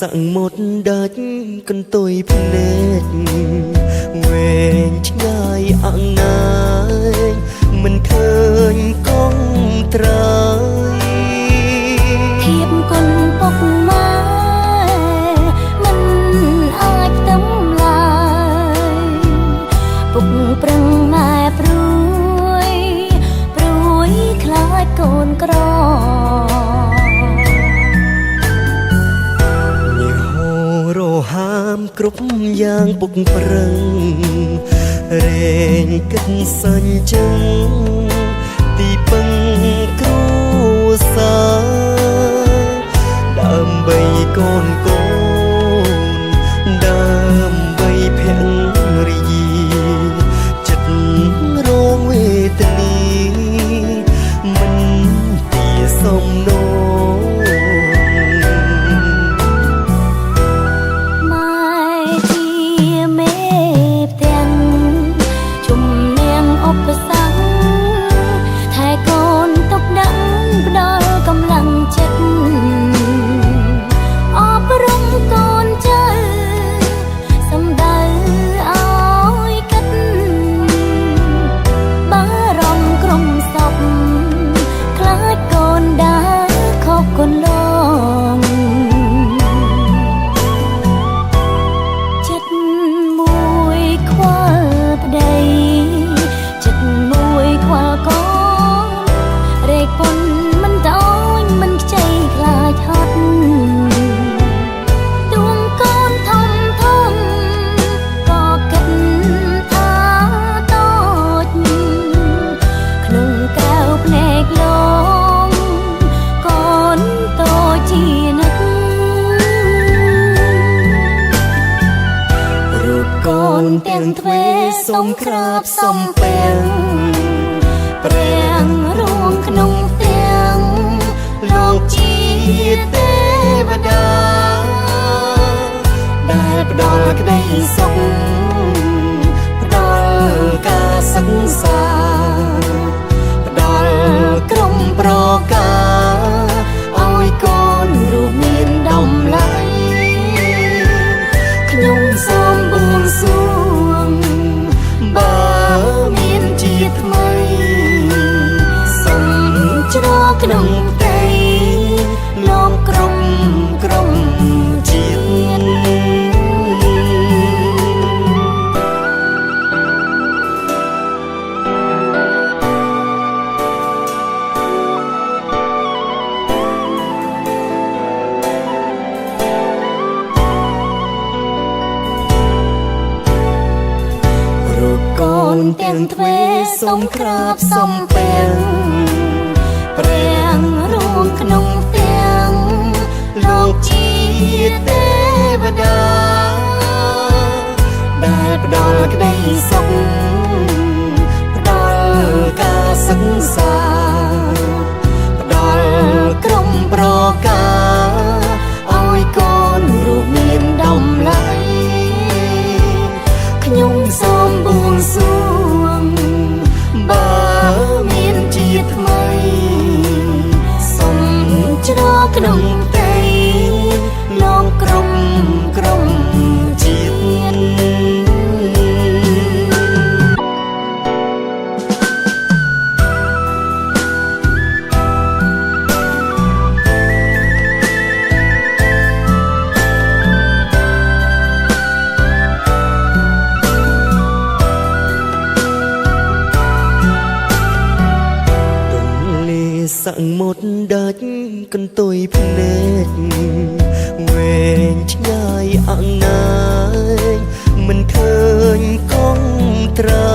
sang một đất con tôi phết về ngay ăn nái mình khơi con trái thiệp con bọc má mình ai tấm lại bục prăng mai pruôiคล้ายកូនក្រហាមគ្រប់យ៉ាងពុកប្រឹងរែងគិតសាញ់ចឹងទីពឹងគ្រួសារដើម្បីកូនកូនដើម្បីភរិយាចិត្តរងវេទនាមិនទីសំណូទាំងទ្វេសុំក្រាបសុំពាំងព្រះរួងក្នុងទាំងលោកជាទេវតាដែលផ្ដល់ក្តីសុខផ្ដល់ការសិក្សាផ្ដល់ក្រុមប្រការឲ្យកូនរូបមានតម្លៃខ្ញុំសូមបួងសួងបើមានជាថ្មីសូមជ្រកក្នុងផ្ទៃលោកក្រុមជាតិទាំងទ្វេសុំក្រាបសុំពាំងព្រះរួងក្នុងទាំងលោកជាទេវតាដែលផ្ដល់ក្តីសុខផ្ដល់ការសិក្សាផ្ដល់ក្រុមប្រការឲ្យកូនរូបមានតម្លៃខ្ញុំសូមបួងសួងបើមានជាថ្មីសូមជ្រកក្នុងផ្ទៃលោកក្រុមជាតិsang một đất con tôi phết về ngay ăn nái mình khơi con trái